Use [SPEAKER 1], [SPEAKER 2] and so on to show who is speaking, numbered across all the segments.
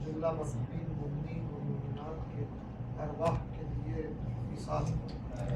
[SPEAKER 1] जुमला मस्किन मुमिनीन व मुमिनात के अरवाह के लिए मिसाल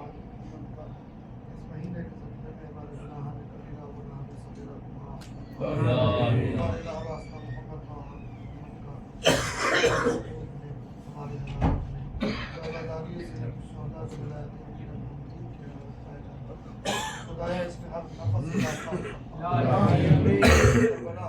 [SPEAKER 1] आले मोहम्मद का इस महीने के ज़रिए में हमारे गुनाह ने कबीरा व गुनाह ने सगीरा को माफ हमारे रहवास्ता मोहम्मद व आले मोहम्मद का हमारे हमारे ज़िम्मेदारी से शोहदा से विलायत की नबूवत के खुदाया इसमें हर नफस बड़ा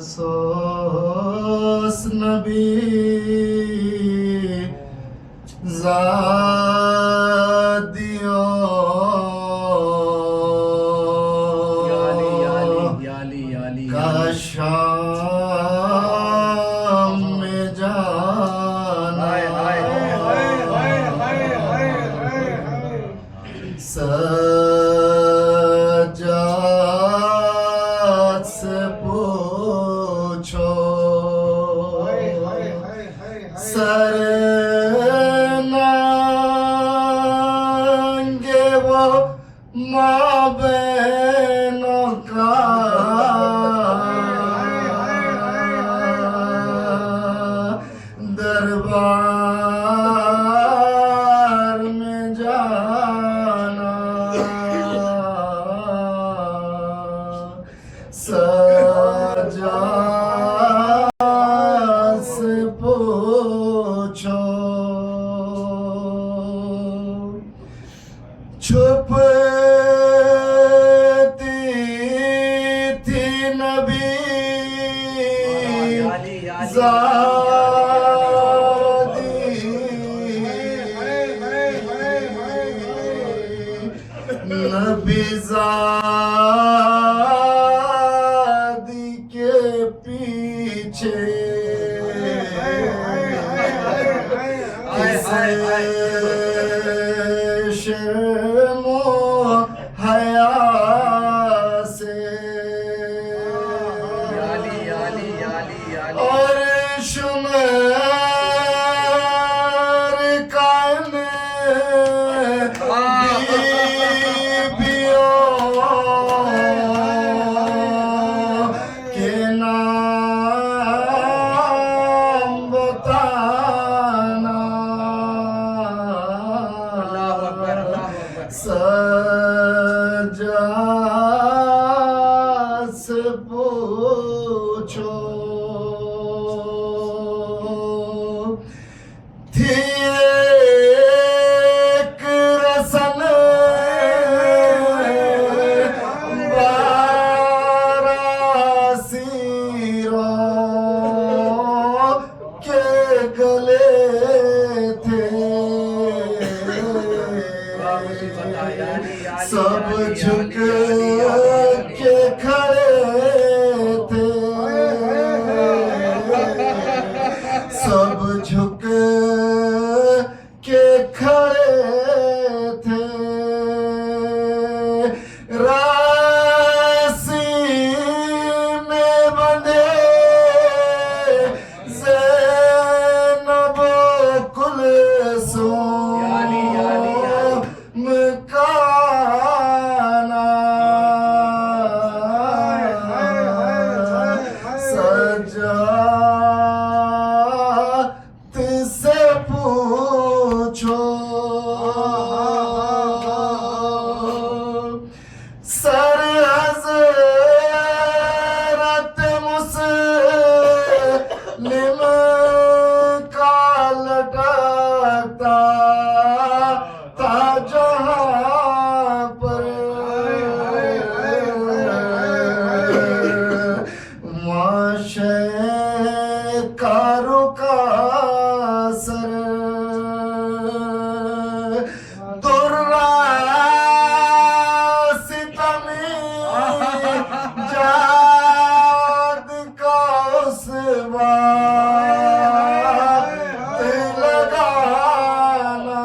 [SPEAKER 1] सोस नबी ज़ादियो
[SPEAKER 2] याली
[SPEAKER 1] का शाम में जाना सज्जाद से पूछो सर नांगे वो माबेनों का
[SPEAKER 3] सजा से पूछो छुपती थी नबी नबी ज़ादी के पीछे शर्मो हया से और शुमार कान के नाम बताना सजा से पूछो थी एक रसन बारासिरों के गले थे सब झुक के खड़े थे सब झुक के खड़े थे रासी में बंधे ज़ैनब कुलसूम का सजात से पूछो सर हज़रत मुस्लिम का लटकता था जहाँ पर माशे का रुका सर दुर्रा सितमी जाद का उस वक्त लगाना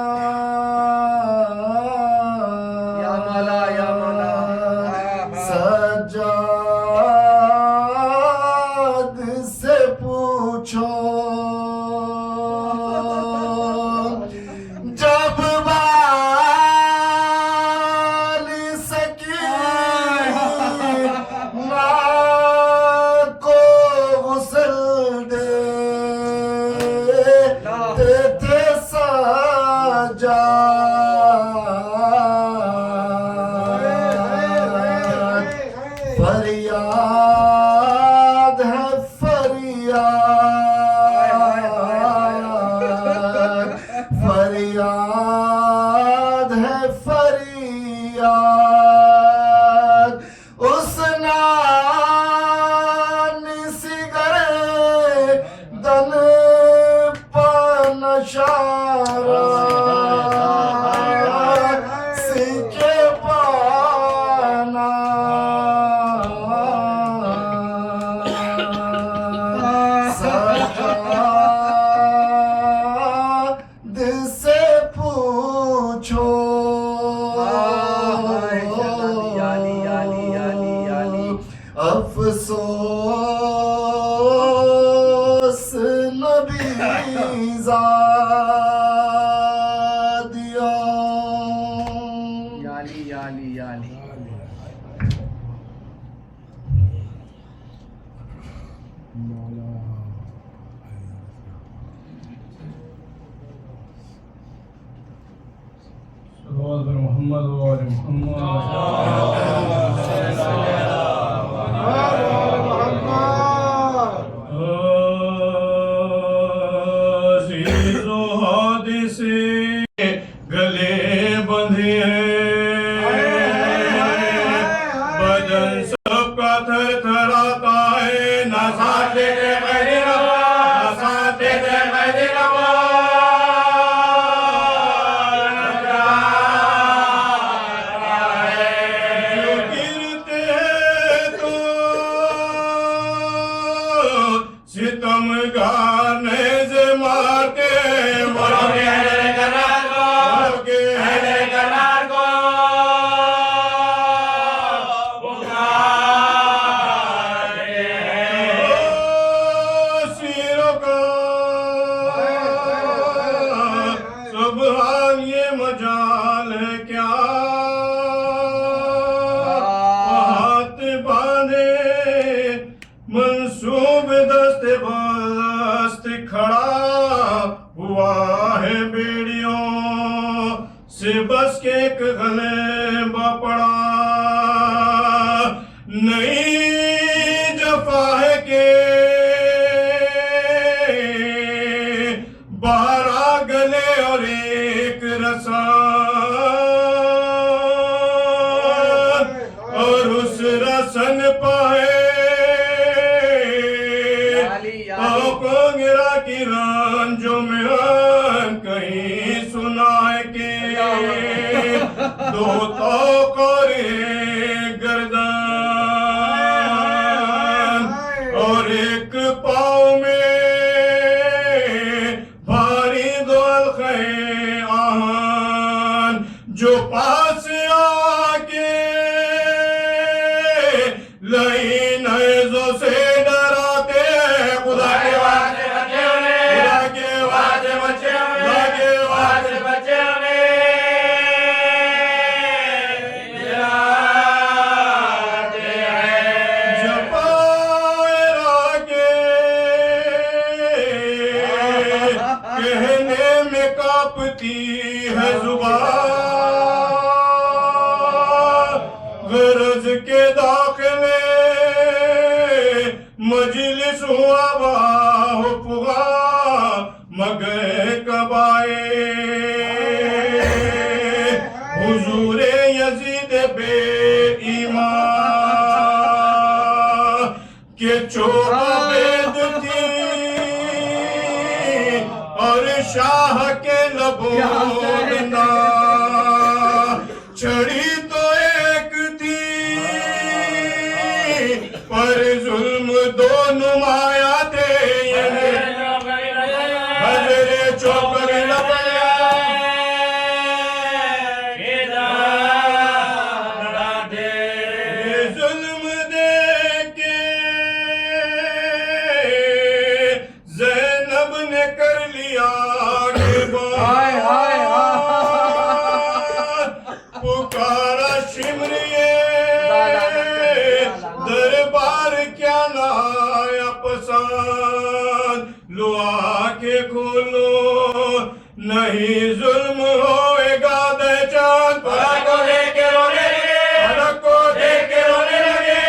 [SPEAKER 3] सजाद से पूछो जब वाली सकी माँ को गुस्ल देते थे सजा फरियाद है फरियाद फरियाद है फरियाद उस नानी सिगरे दन पनशारा सिके पाना सजाद से पूछो अफसोस नबी ज़ादियों
[SPEAKER 4] मोहम्मद व आले मोहम्मद
[SPEAKER 3] हम गाने से मारते
[SPEAKER 5] बोलोगे हैदर करार को,
[SPEAKER 3] बोलोगे
[SPEAKER 5] हैदर करार को पुकारते हैं।
[SPEAKER 3] शीरों का सुभान ये मजाल है क्या, हाथ बांधे मंसूब दस्ते बस्त खड़ा हुआ है बेड़ियों से बस के एक गले पड़ा, नहीं जफा है के 12 गले और एक रसन, और उस रसन पाए को गिरा की रंजों में कहीं सुनाए के 2 तोक और एक गर्दन, और एक पाँव में भारी 2 अलखे आहन, जो पास आके लई नज़ों से डराते खुदा के
[SPEAKER 5] वास्ते बचे उन्हें,
[SPEAKER 3] खुदा के
[SPEAKER 5] वास्ते बचे
[SPEAKER 3] खुदा
[SPEAKER 5] उन्हें,
[SPEAKER 3] के
[SPEAKER 5] वास्ते बचे उन्हें दिलाते हैं।
[SPEAKER 3] जपायरा के कहने में कांपती है जुबान, गरज के दाखिले मजलिस हुआ बाहो पुगा, मगर कबाए हुजूरे यजीद बे ईमान के चोर बेद थी, और शाह के लबोदना छड़ी तो एक थी, पर जुल्म 2 नुमाया थे, हजरे चौक जुल्म दे के ज़ैनब ने कर लिया
[SPEAKER 2] हाय, हाय,
[SPEAKER 3] पुकारा शिमरिए दरबार क्या लाया पसंद, लो आके खोलो नहीं जुल्म होएगा दे चांद
[SPEAKER 5] फलक को देख के रोने लगे,
[SPEAKER 3] फलक को
[SPEAKER 5] देख के रोने लगे,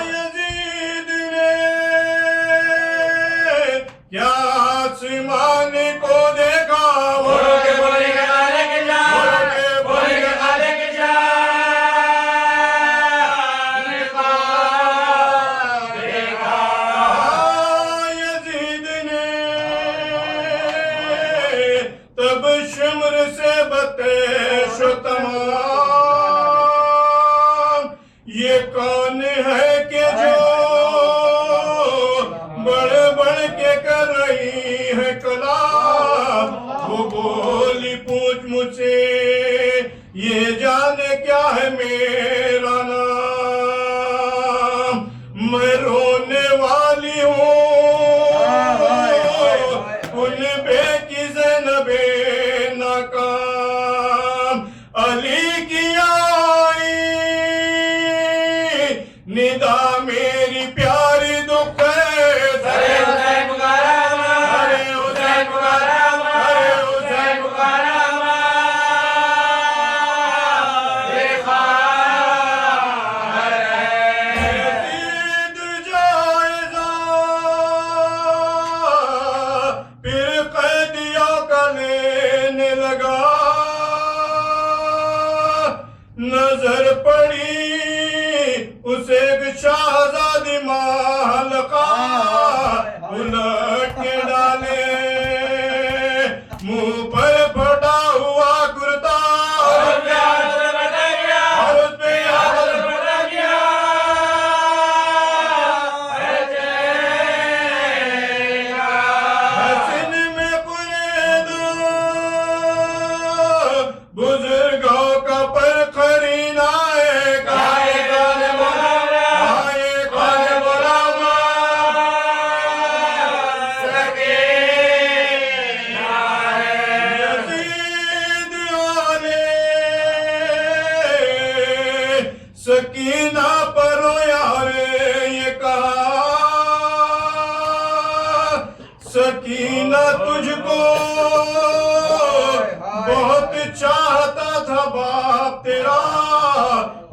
[SPEAKER 3] यजीद ने क्या आसमान को देखा,
[SPEAKER 5] बोलोगे बोले के काले के जा, बोले के काले के जा देखा।
[SPEAKER 3] यजीद ने तब शिमर से बतेशो तमाम, ये कौन है कि जो बढ़ बढ़ के कर रही है कलाम, वो बोली पूछ मुझसे ये जाने क्या है मेरा नाम, मैं रोने वाली हूँ उन बेकी ज़ैनबे नाकाम, अली की आई निदा मेरी प्यारी दुख है,
[SPEAKER 5] अरे हुसैन पुकारा अल्लाह,
[SPEAKER 3] अरे हुसैन
[SPEAKER 5] पुकारा अल्लाह,
[SPEAKER 3] अरे हुसैन
[SPEAKER 5] पुकारा अल्लाह देखा है।
[SPEAKER 3] यजीद जायज़ा फिर कैदियों का लेने लगा, नजर पड़ी उसे एक शाहजादी मालका, उलट के डाले मुंह पर फटा हुआ कुर्ता,
[SPEAKER 5] और प्यार से बदल गया,
[SPEAKER 3] और उस पे याद सकीना पर रोया रे ये कहा सकीना तुझको बहुत चाहता था बाप तेरा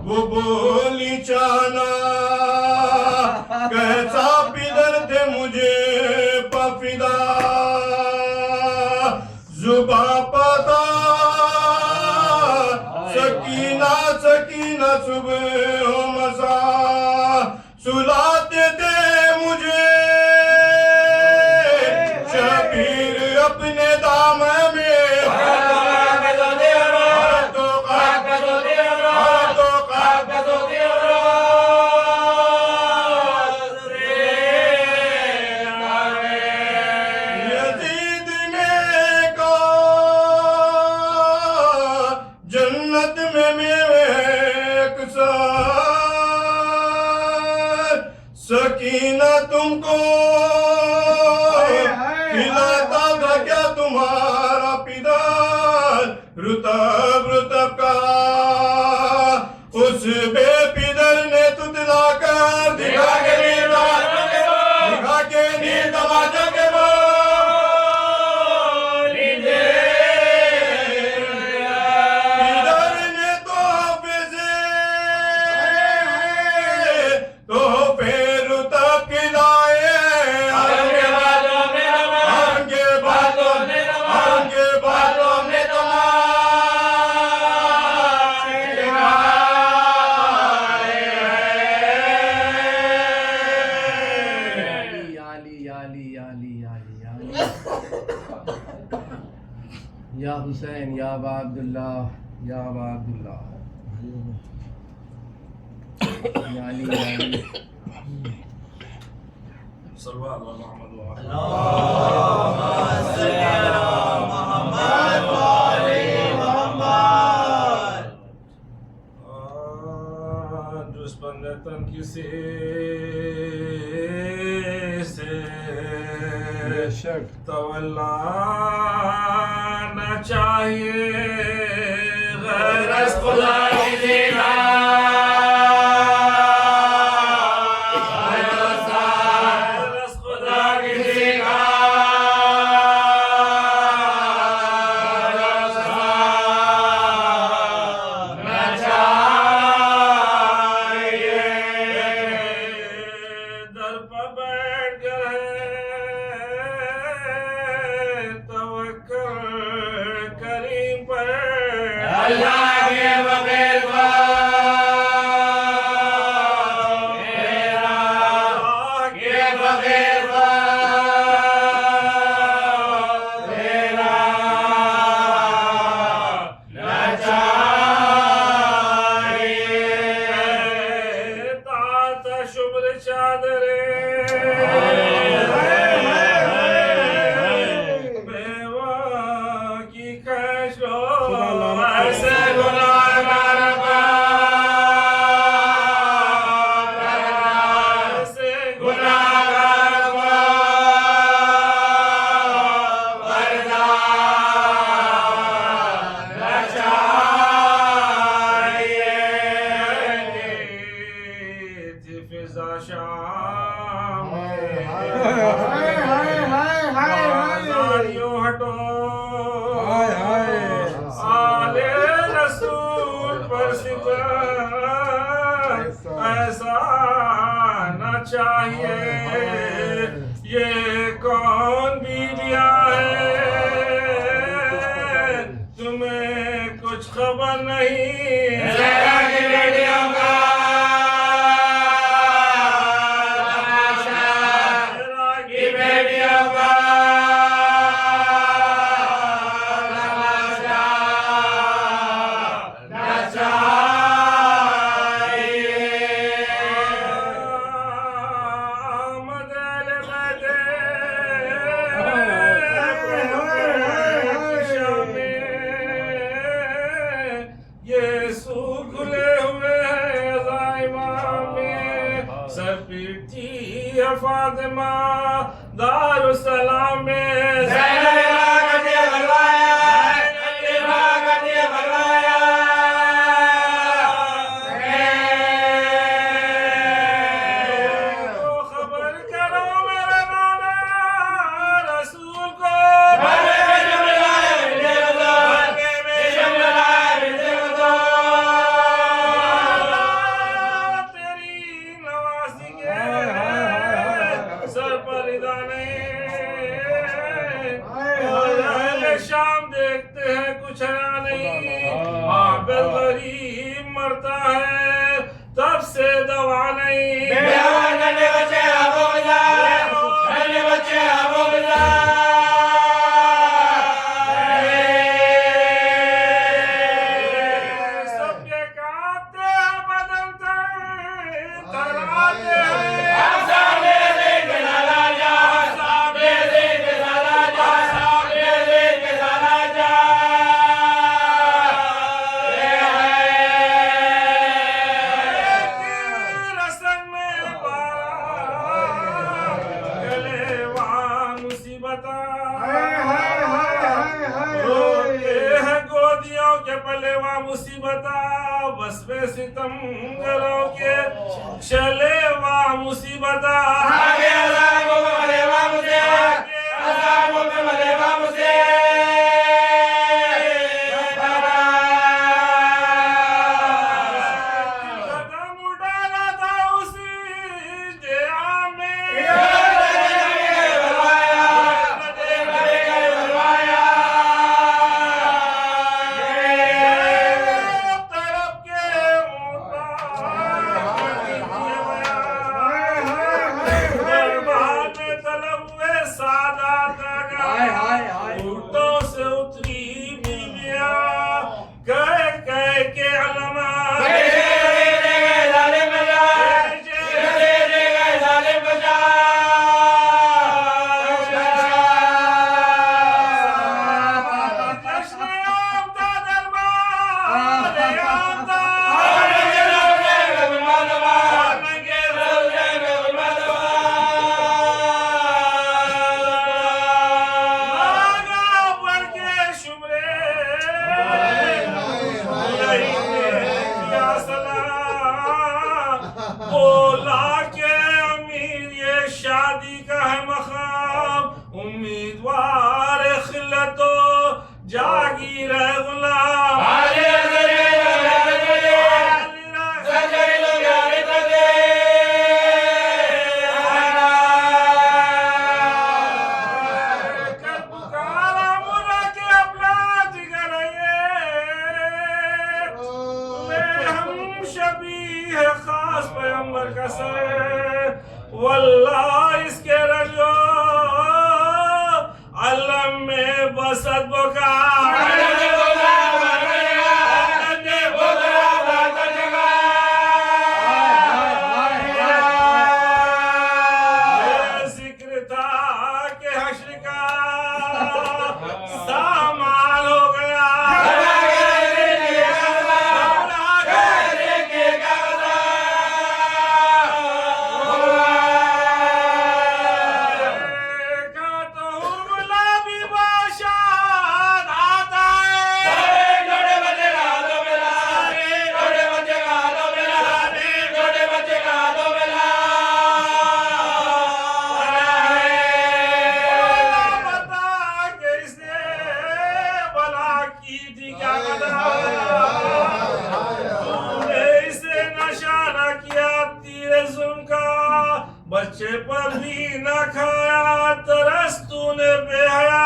[SPEAKER 3] वो बोली चाहना कैसा पिदर थे मुझे पफिदा जुबा पता सकीना सकीना सुबह हो मसा सुलाते थे मुझे शबीर अपने दाम में यजीद ने कहा जन्नत में मेरे एक सकीना तुमको खिलाता था क्या तुम्हारा पिता रुतब रुतब का उस बेपिदर ने तुतला कर दिखा के नीर तमाचा के पिदर ने तो फिर रुतब खिलाए आगे बातों ने
[SPEAKER 4] या हुसैन या अबा अब्दुल्ला या अबा अब्दुल्ला या अली या अली
[SPEAKER 2] सल्लल्लाहु अलैहि वसल्लम। जिस बंदे तन किसी से
[SPEAKER 4] बेशक
[SPEAKER 2] तवल्ला न चाहिए गैर खुदा की देना ऐसा न चाहिए ये कौन बीबिया है तुम्हें कुछ खबर नहीं ज़हरा की बेटियों का ज़हरा की बेटियों का फातिमा दारुसलाम में मरता है तब से दवा नहीं।
[SPEAKER 5] नन्हे बच्चे आबो बजा, नन्हे बच्चे आबो बजा।
[SPEAKER 2] सबके कांटे बदलते तराते हैं।
[SPEAKER 5] सामने देख लाला जा, सामने देख लाला जा, सामने देख लाला जा।
[SPEAKER 2] रसन में गले वहाँ मुसीबता रोते हैं गोदियों के पले वहाँ मुसीबता। बस में सितमगरों के चले वहाँ मुसीबता।
[SPEAKER 5] आगे अज़ाबों में मलेवा मुझे, अज़ाबों में मलेवा मुझे।
[SPEAKER 2] कदम उड़ाना था उसी जया में। तरफ के बर्बाद में तलब हुए सादात
[SPEAKER 4] हाय, हाय, हाय।
[SPEAKER 2] ऊँटों से उतरी बीवियाँ कह कह के अलमा जश्न आमदा दरबार आमदा आगा बढ़ के शुभरे किया सलाम। बोला के अमीर ये शादी का है मकाम। उम्मीदवार खिलतो जागीर है गुलाम। कर पुकारा मुला के अपना जिगर ये हम शबी है खास पैगंबर का सर। वल्लाह इसके रजो अलम में बसत बुकार। ये जिक्र था कि हश्र का सामान हो गया। का तो गुलाबी बादशाह आता बता के इसने भला की थी क्या तूने इसे नशा न किया तेरे जुल्म का। बच्चे पर भी न खाया तरस तूने बेहया।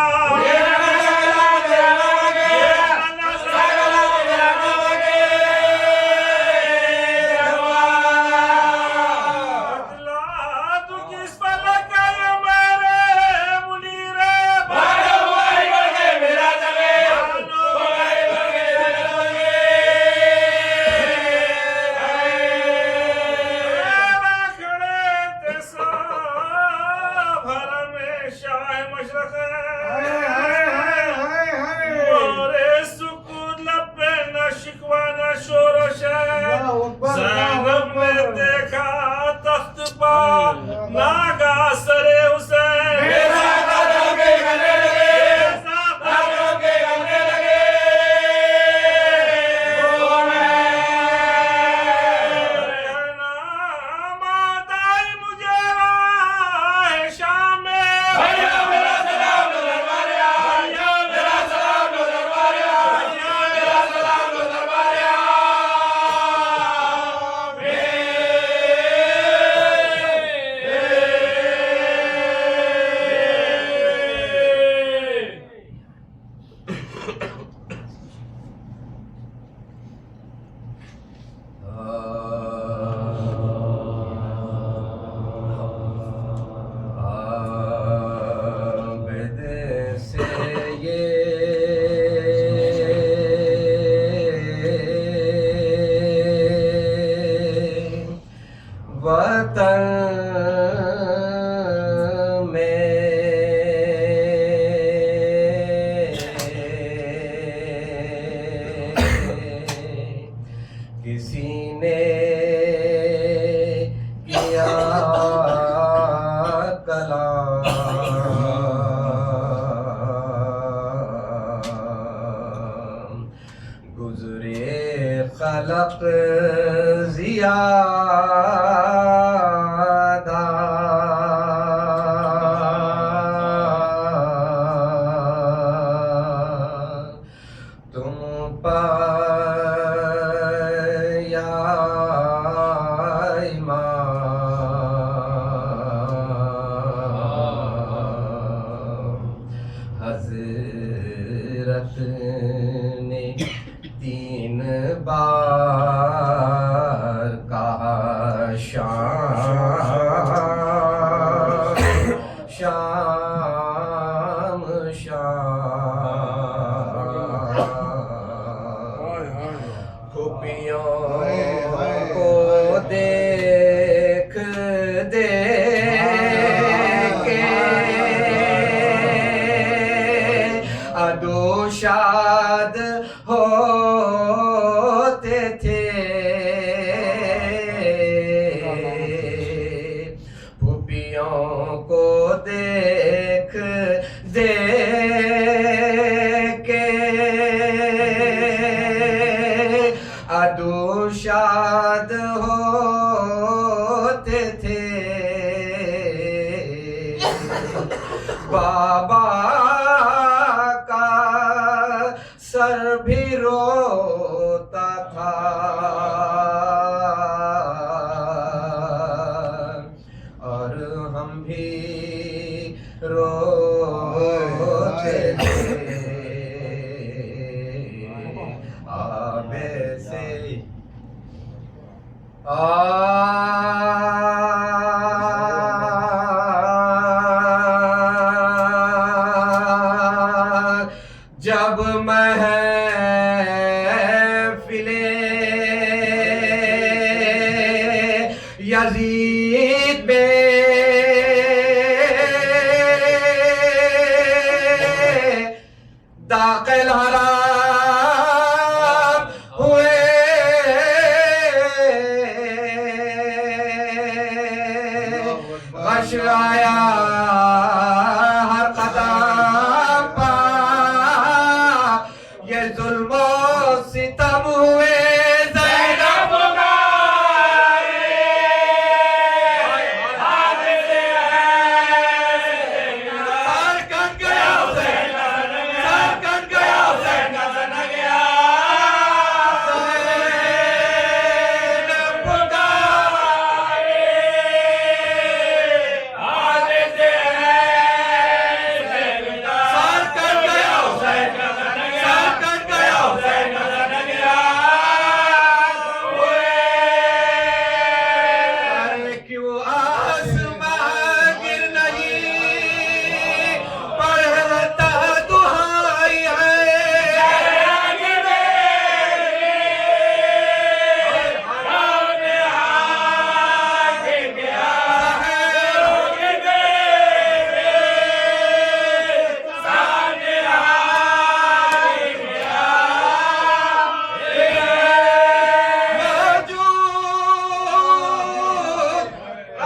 [SPEAKER 2] बतला तू किस फलक का ये मेरे मुनीरे खड़े ते सब हर में शाह मशरक़
[SPEAKER 4] किसी ने किया कलाम, गुजरे खलक ज़ियादा, तुम पर या इमाम, हज़रत ने 3 बार कहा शाम शाम शाम। खुपियों को देख देख के अदोशाद होते थे, खुपियों को देख देख के अदोशाद होते थे। बाबा का सर भी रोता था, और हम भी रोते थे। आबे से जब महफिले यजीद में दाखिल हराम हुए, गश आया हर कदम पर, ये जुल्म सितम हुए। ज़ैनब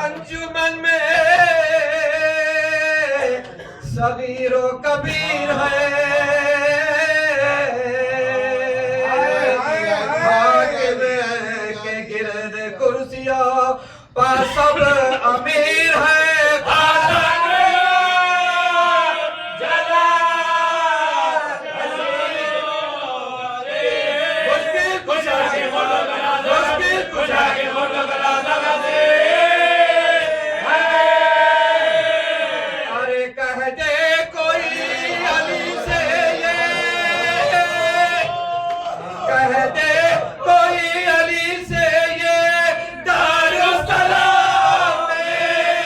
[SPEAKER 4] अंजुमन में सगीर व कबीर है, के गिरद कुर्सियों पर सब अमीर है। कोई अली से ये दारुसलाम में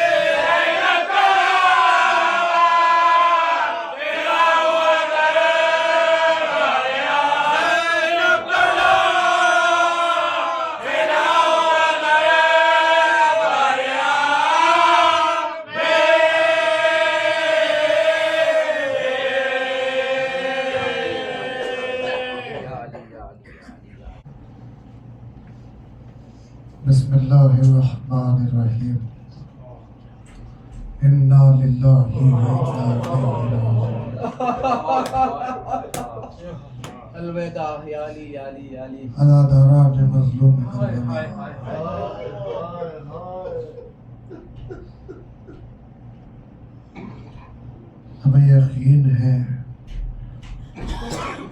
[SPEAKER 1] बिस्मिल्लाहिर्रहमानिर्रहीम। इन्ना लिल्लाहि व इन्ना इलैहि राजिऊन।
[SPEAKER 4] अलविदा याली याली याली।
[SPEAKER 1] अला दराज मजलूम हमें यकीन है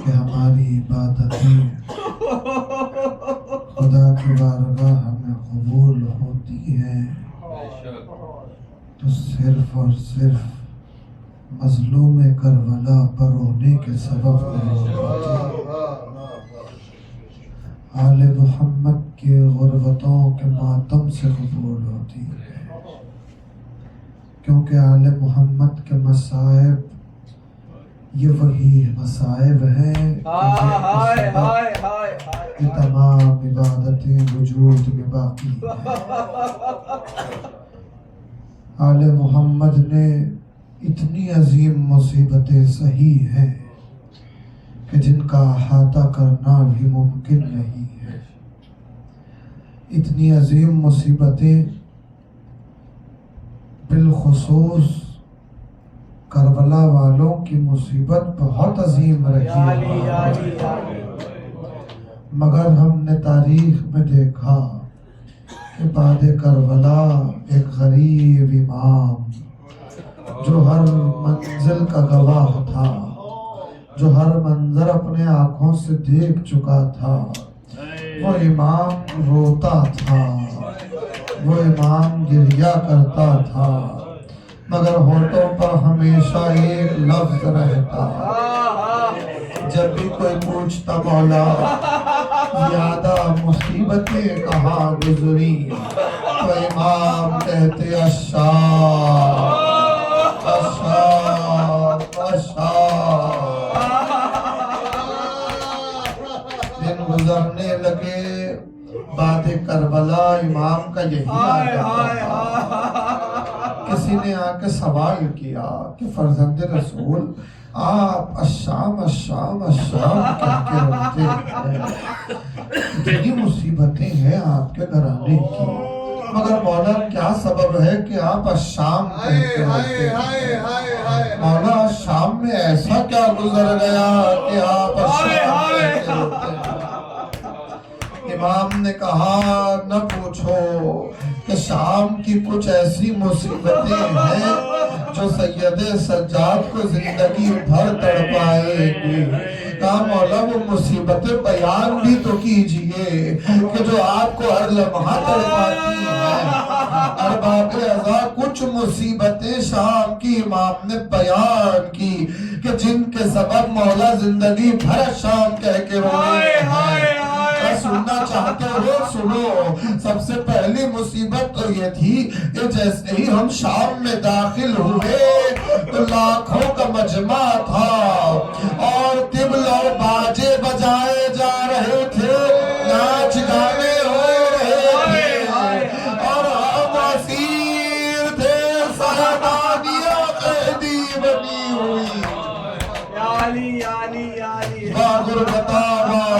[SPEAKER 1] कि हमारी इबादतें खुदा की बारगाह में कबूल होती हैं तो सिर्फ और सिर्फ मजलूम करबला पर रोने के सबब नहीं होती। आले मोहम्मद के गुरबतों के मातम से कबूल होती है, क्योंकि आले मोहम्मद के मसाइब ये वही मसाइब हैं कि तमाम इबादतें वजूद में बाकी हैं। आले मोहम्मद ने इतनी अजीम मुसीबतें सही हैं कि जिनका अहाता करना भी मुमकिन नहीं है। इतनी अजीम मुसीबतें बिलखुसूस करबला वालों की मुसीबत बहुत अजीम रही, मगर हमने तारीख में देखा कि बाद करबला एक गरीब इमाम जो हर मंजिल का गवाह था, जो हर मंजर अपने आंखों से देख चुका था, वो इमाम रोता था, वो इमाम गिरिया करता था, मगर होठों पर हमेशा एक लफ्ज रहता। जब भी कोई पूछता मौला ज्यादा मुसीबतें कहाँ गुजरी, तो इमाम कहते अशा अशा अशा। दिन गुजरने लगे, बात करबला इमाम का यही आ जाता। किसी ने आके सवाल किया कि फर्जंद रसूल आप अशाम अशाम अशाम कहते रहते हैं, इतनी मुसीबतें हैं आपके घराने की, मगर मौला क्या सबब है कि आप अशाम कहते रहते हैं? मौला शाम में ऐसा क्या गुजर गया कि आप अशाम कहते रहते हैं? इमाम ने कहा न पूछो कि शाम की कुछ ऐसी मुसीबतें हैं जो सैयदे सज्जाद को जिंदगी भर तड़पाएगी। कहा मौला वो मुसीबतें बयान भी तो कीजिए कि जो आपको हर लम्हा तड़पाती हैं। अरबाब अज़ा कुछ मुसीबतें शाम की इमाम ने बयान की कि जिनके सबब मौला जिंदगी भर शाम कह के रोए हैं। सुनना चाहते हो सुनो। सबसे पहली मुसीबत तो ये थी कि जैसे ही हम शाम में दाखिल हुए तो लाखों का मजमा था और तिबल और बाजे बजाए जा रहे थे, नाच गाने हो रहे थे और हम असीर थे, सहबानियां कैदी बनी हुई।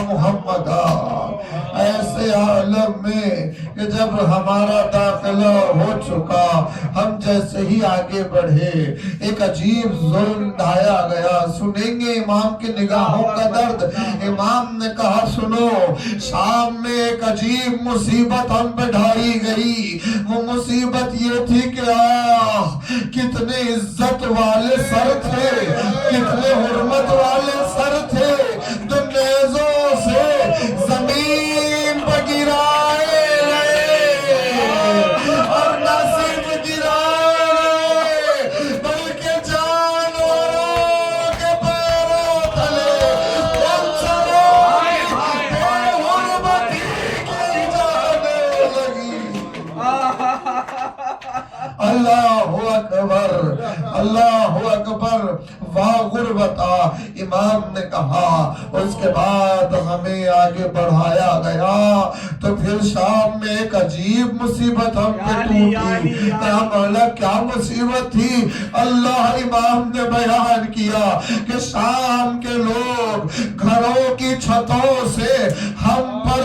[SPEAKER 1] मोहम्मदा ऐसे आलम में कि जब हमारा दाखिला हो चुका, हम जैसे ही आगे बढ़े एक अजीब जुल्म ढाया गया। सुनेंगे इमाम की निगाहों का दर्द। इमाम ने कहा सुनो, शाम में एक अजीब मुसीबत हम पे ढाई गई। वो मुसीबत ये थी कि कितने इज्जत वाले सर थे, कितने हुर्मत वाले सर थे, तो नेज़ों से जमीन पर गिराए गए और न सिर्फ गिराए बल्कि जानवरों के पैरों तले बेहुरमती की जाने लगी। अल्लाहु अकबर, अल्लाहु अकबर। वाह गुरबता, इमाम ने कहा। उसके बाद हमें आगे बढ़ाया गया तो फिर शाम में एक अजीब मुसीबत हम पे टूटी। मौला क्या मुसीबत थी? अल्लाह इमाम ने बयान किया कि शाम के लोग घरों की छतों से हम पर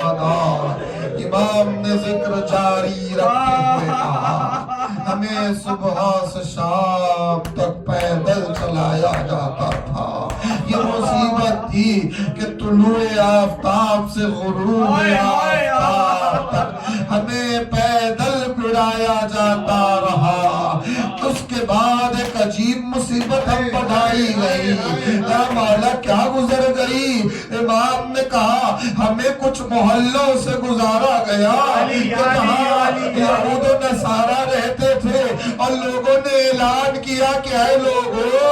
[SPEAKER 1] मुहम्मदा। इमाम ने जिक्र जारी रखते हुए कहा, हमें सुबह से शाम तक पैदल चलाया जाता था। ये मुसीबत थी कि तुलुए आफताब से गुरूब आफताब तक हमें पैदल फिराया जाता रहा। उसके बाद एक अजीब मुसीबत हम बढ़ाई गई। मौला क्या गुजर गई? इमाम ने कहा, हमें कुछ मोहल्लों से गुजारा गया यहूद और नसारा रहते थे और लोगों ने ऐलान किया कि ऐ लोगों,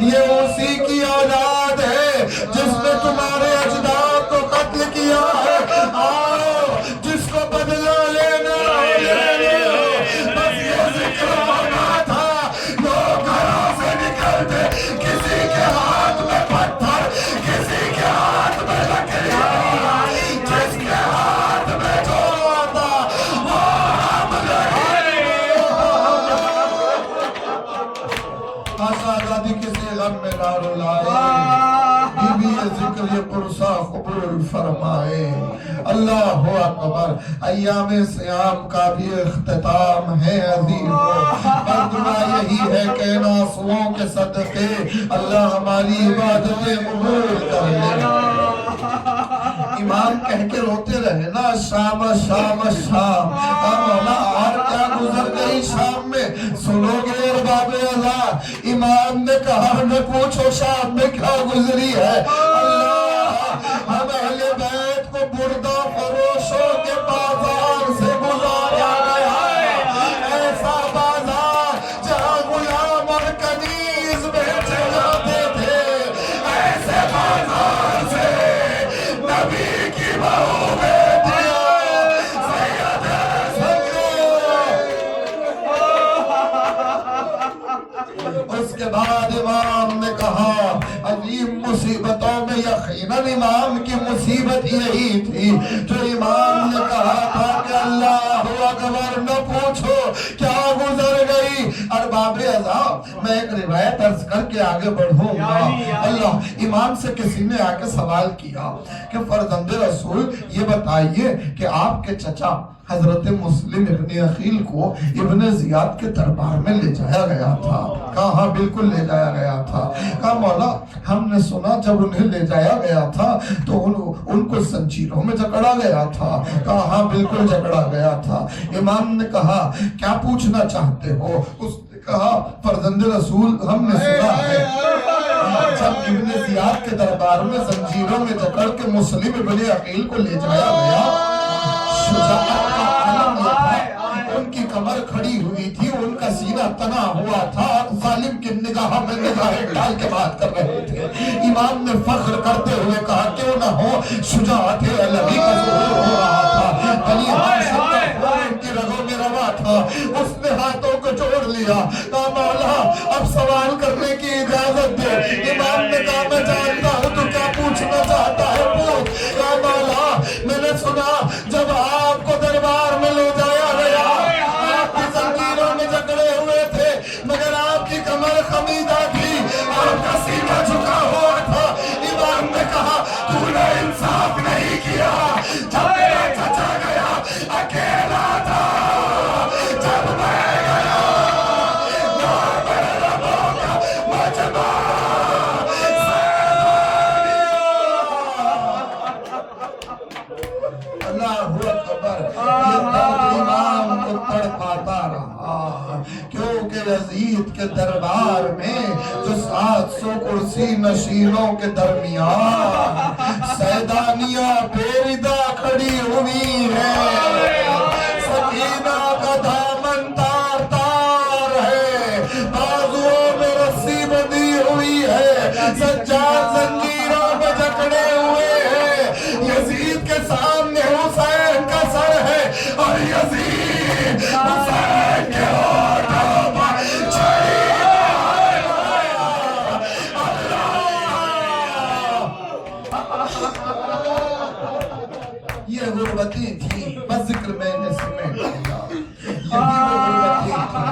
[SPEAKER 1] ये उसी की औलाद है जिसने तुम्हारे अजदाद को कत्ल किया है। आओ, जिसको बदला लेना बस ये जिक्र होना था। लोग घरों से निकलते, किसी के हाथ में पत्थर, किसी के हाथ में लकड़ियां, जिसके हाथ में जो आता वो आजादी किसी गम में ना रुलाए। बीबी जिक्र ये पुरसा कबूल फरमाए। अल्लाह अकबर। अय्याम सियाम का भी इख्तिताम है अज़ीज़ों। और दुआ यही है कि इन आंसुओं के सदक़े अल्लाह हमारी इबादतें कबूल कर ले। इमाम कह के रोते रहे ना, शाम शाम शाम। मौला और क्या गुजर गई शाम में, सुनोगे बाबे अज़ा। इमाम ने कहा, न पूछो शाम में क्या गुजरी है। अल्लाह, हम अहले बैत को बुर्दा फरोशों के बाजार से गुजारा गया है। ऐसा बाजार जहाँ गुलाम और कनीज बेचे जाते थे, ऐसे बाजार से नबी की बहू बेटियां उसके बाद इमाम ने कहा, अजीब मुसीबतों में यकीनन इमाम की मुसीबत यही थी जो इमाम ने कहा था कि अल्लाह अकबर, न पूछो क्या गुजर गई। अरबाब अज़ाब, मैं एक रिवायत अर्ज करके आगे बढ़ूंगा। अल्लाह, इमाम से किसी ने आके सवाल किया कि फर्जंदे रसूल, ये बताइए कि आपके चचा हजरत मुस्लिम इब्ने अकील को इब्ने जियाद के दरबार में ले जाया गया था। कहा हाँ बिल्कुल ले जाया गया था। कहा मौला, हमने सुना जब उन्हें ले जाया गया था तो उनको जंजीरों में जकड़ा गया था। कहा हाँ बिल्कुल जकड़ा गया था। इमाम ने कहा, क्या पूछना चाहते हो? उसने कहा, फर्जंदे रसूल, हमने सुना है जब इब्ने जियाद के दरबार में जंजीरों में जकड़ के मुस्लिम इब्ने अकील को ले जाया गया, उनकी कमर खड़ी हुई थी, उनका सीना तना हुआ था, जालिम की निगाह में निगाहें डाल के बात कर रहे थे। इमाम ने फख्र करते हुए कहा, क्यों ना हो, शुजाअत अलवी का ज़ुहूर हो रहा था, बनी हाशिम का उनकी रगों में रवा था। उसने हाथों को जोड़ लिया, कहा मौला अब सवाल करने की इजाजत दे। इमाम ने कहा, मैं जानता हूँ तू क्या पूछना चाहता है, पूछ। कहा मौला, मैंने सुना जब आपको दरबार में ले जाया गया, आपकी जंजीरों में जकड़े हुए थे, मगर आपकी कमर खमीदा थी, आपका सीना झुका हुआ था। इमाम ने कहा, तूने इंसाफ नहीं किया। जब मेरा चचा गया अकेला था, जब मैं गया इमाम को तड़पाता रहा, क्योंकि यजीद के दरबार में जो 700 कुर्सी नशीनों के दरमियान सैदानिया बेरिदा खड़ी हुई है। सकीना का दामन तार तार है, बाजुओं में रस्सी बंधी हुई है, सज्जाद जंजीरों में जकड़े हुए हैं। यजीद के सामने हुसैन का सर है और यजीद हुसैन के होठों पर छड़ी ये गुर्बती थी, बस जिक्र मैंने समेट लिया। ये गुर्बती थी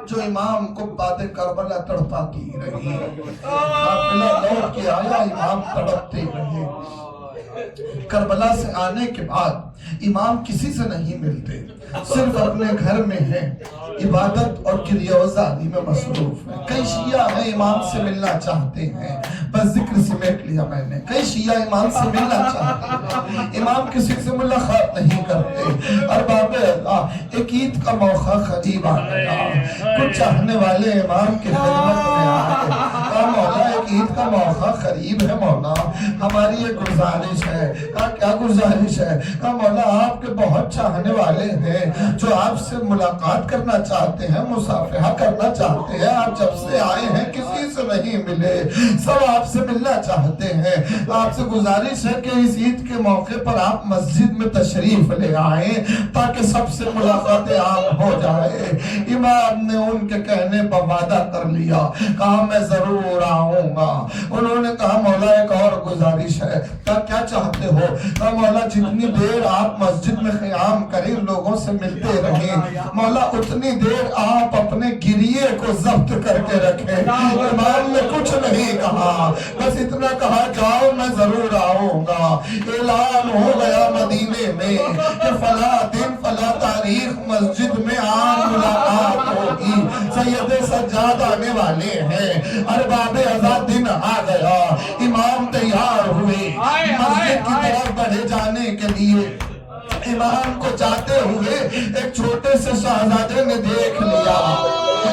[SPEAKER 1] जो इमाम को बातें करबला तड़पाती रही। काफिला लौट के आया, इमाम तड़पते रहे। करबला से आने के बाद इमाम किसी से नहीं मिलते, सिर्फ अपने घर में है, इबादत और किरियावजारी में मसरूफ है। कई शिया हैं इमाम से मिलना चाहते हैं, बस जिक्र समेट लिया मैंने। कई शिया इमाम से मिलना चाहते हैं, इमाम किसी से मुलाकात नहीं करते। और बाबे अल्लाह, एक ईद का मौका करीब आ गया, कुछ चाहने वाले इमाम की खिदमत में आए। मौला, एक ईद का मौका करीब है मौला, हमारी एक गुजारिश है। क्या गुजारिश है? मौला, आपके बहुत चाहने वाले हैं जो आपसे मुलाकात करना चाहते हैं, मुसाफिहा करना चाहते हैं। आप जब से आए हैं किसी से नहीं मिले, सब आपसे मिलना चाहते हैं। आपसे गुजारिश है कि इस ईद के मौके पर आप मस्जिद में तशरीफ ले आए ताकि सबसे मुलाकात आम हो जाए। इमाम ने उनके कहने पर वादा कर लिया, कहा मैं जरूर आऊंगा। उन्होंने कहा मौला, एक और गुजारिश है। क्या चाहते हो? कहा मौला, जितनी देर आप मस्जिद में क़याम करें, लोगों से मिलते रहें, मौला उतनी देर आप अपने गिरिये को जब्त करके रखें। इमाम ने कुछ नहीं कहा, बस इतना कहा, जाओ मैं जरूर आऊंगा। ऐलान हो गया मदीने में कि फला दिन फला तारीख मस्जिद में आम मुलाकात होगी, सैयद सज्जाद आने वाले हैं। अरबाबे आजाद दिन आ गया, इमाम तैयार हुए मस्जिद की तरफ बढ़े जाने के लिए। इमाम को जाते हुए एक छोटे से शहजादे ने देख लिया।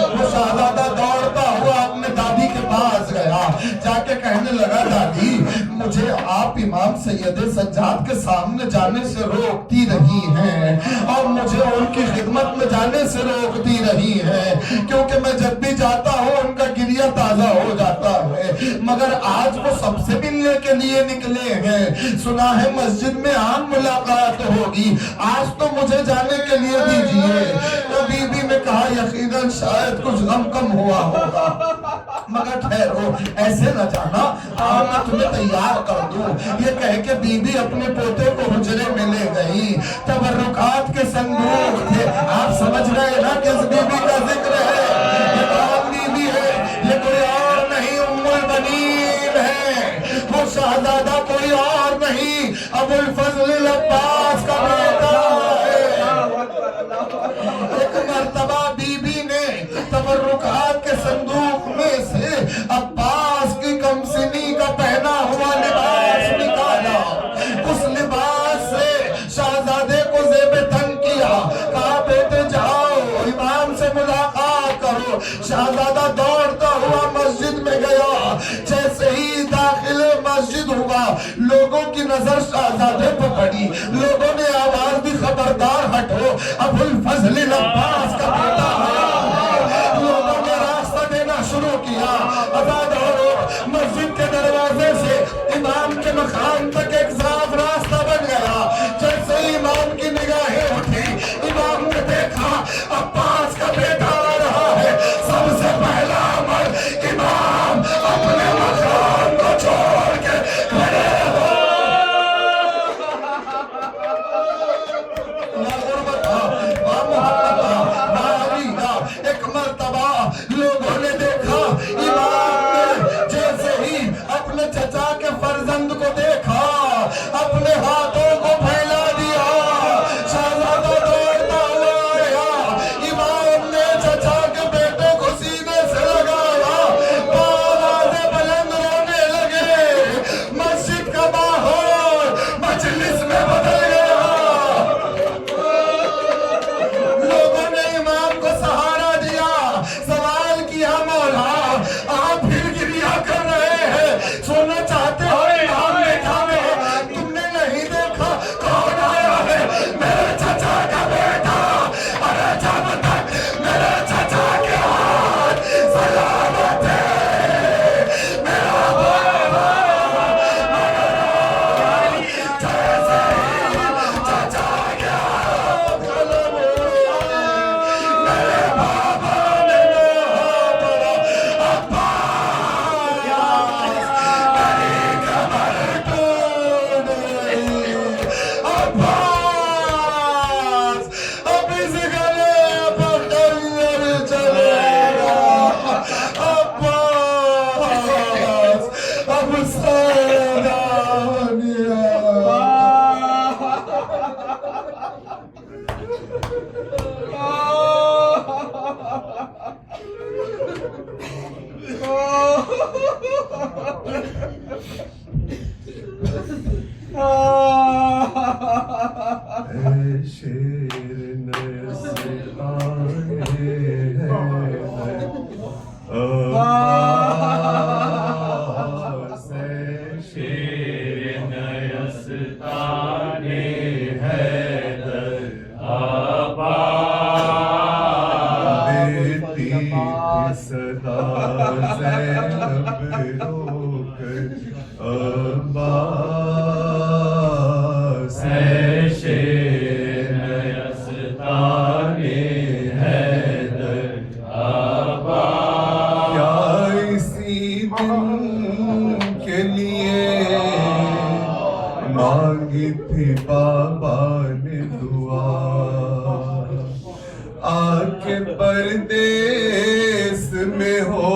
[SPEAKER 1] वो शहजादा दौड़ता हुआ अपने दादी के पास गया, जाके कहने लगा, दादी मुझे आप इमाम सैयद सज्जाद के सामने जाने से रोकती रही हैं और मुझे उनकी खिदमत में जाने से रोकती रही हैं, क्योंकि मैं जब भी जाता हूँ उनका गिरिया ताजा हो जाता है। मगर आज वो सबसे मिलने के लिए निकले हैं, सुना है मस्जिद में आम मुलाकात होगी, आज तो मुझे जाने के लिए दीजिए। तो बीबी ने कहा, यकीनन शायद कुछ गम कम हुआ होगा, मगर ठहरो, ऐसे न जाना, मैं तुम्हें तैयार कर दूं। ये कह के बीबी अपने पोते को हुजरे में ले गई। तबर्रुकात के संदूक थे, आप समझ गए ना किस बीबी का जिक्र है? ये कौन बीबी है? ये कोई और नहीं, उम्मुल बनीन है। वो शहजादा कोई और नहीं, अबुल फजल अब्बास का बेटा है। एक मर्तबा बीबी ने तबर्रुकात के संदूक में से अब्बास की कमसिनी का पहना हुआ लिबास निकाला। उस लिबास से शहजादे को ज़ेबे तन किया, कहा बेटे जाओ इमाम से मुलाकात करो। शहजादा दौड़ता हुआ मस्जिद में गया। जैसे ही दाखिले मस्जिद हुआ, लोगों की नजर शहजादे पर पड़ी। लोगों ने आवाज दी, खबरदार हटो, अबुल फजल अब्बास का बेटा है। लोगों ने रास्ता देना शुरू किया। आजाद हो, मस्जिद के दरवाजे से इमाम के मकान तक एक साफ रास्ता बन गया। जैसे ही इमाम की निगाहें उठी, इमाम ने देखा अब्बास का बेटा आ रहा है। सबसे पहला अमर, इमाम अपने मकान को छोड़ के खड़े हो।
[SPEAKER 3] ऐ शेर नयस्ताने अब्बास, ऐ शेर नयस्ताने हैदर देती थी सदा ज़ैनब रोकर अब्बास, ऐ शेर नयस्ताने हैदर अब्बास। क्या इसी दिन के लिए मांगी थी बाबा ने दुआ, आके परदेस में हो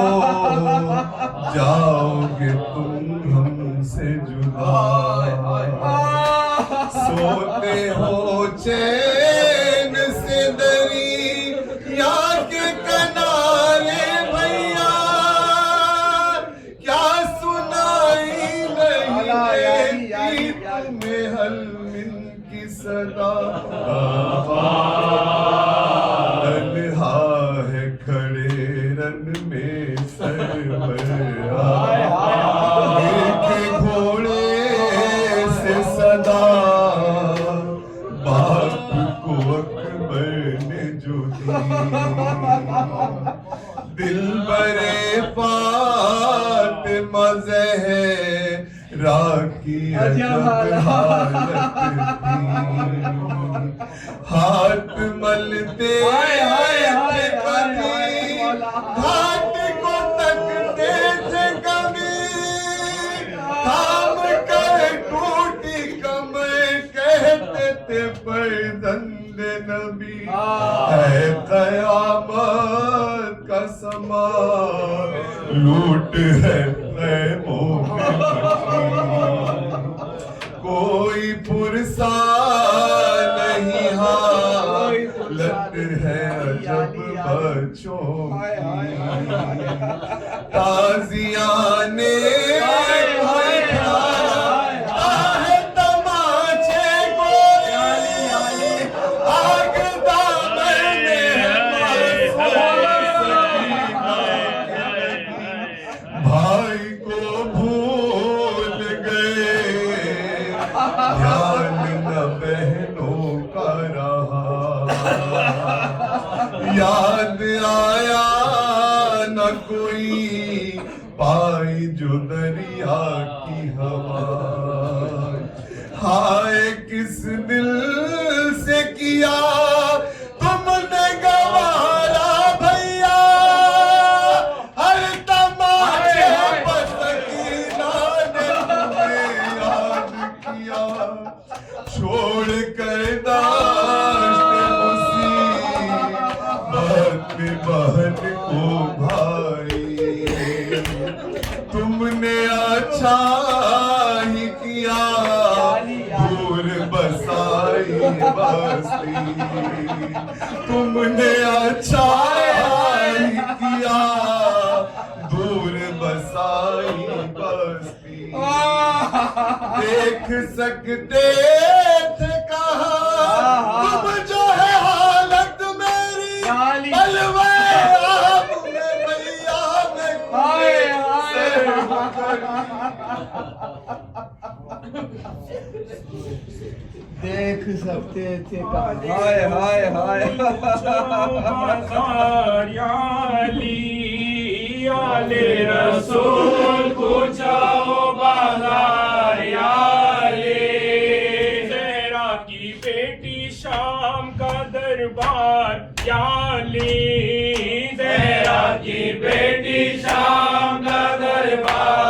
[SPEAKER 3] जाओगे तुम हमसे जुदा, सोते हो चैन से दरिया के किनारे भैया, क्या सुनाई नहीं देती तुम्हें हलमिन की सदा। तन्हा है खड़े रन में सरवरा, देखे घोड़े से सदा बाप को अकबर ने जो दी। दिल बरे फातिमा ज़हरा की अजब हालत थी, हाथ मलते थे कभी, घाट को तकते थे कभी, थाम कर टूटी कमर कहते थे फर्जंद नबी। है क़यामत का समा लूट है ख़ैमों में कोई पुरसा नहीं, हालत है अजब बच्चों की। ताज़ियाने आहे तमाचे गोली, आग दामन भाई को भूल गए, ध्यान न बहनों का रहा, याद आया न कोई पाई जो दरिया की हवा। हाय किस दिल से किया तुमने गवारा भैया, हर तमाचे पर सकीना ने तुम्हें याद किया। छोड़ कर दाश्त मुसीबत में बहन को भाई, तुमने अच्छा ही किया दूर बसाई बस्ती। तुमने अच्छा ही किया दूर बसाई बस्ती। देख सकते थे कहा तुम जो है हालत मेरी, बलवे आपने भैया में
[SPEAKER 4] देख सकते थे हाय हाय हाय
[SPEAKER 5] आले रसूल पूछो बाजार याले, ज़हरा की बेटी शाम का दरबार याली, ज़हरा की बेटी शाम का दरबार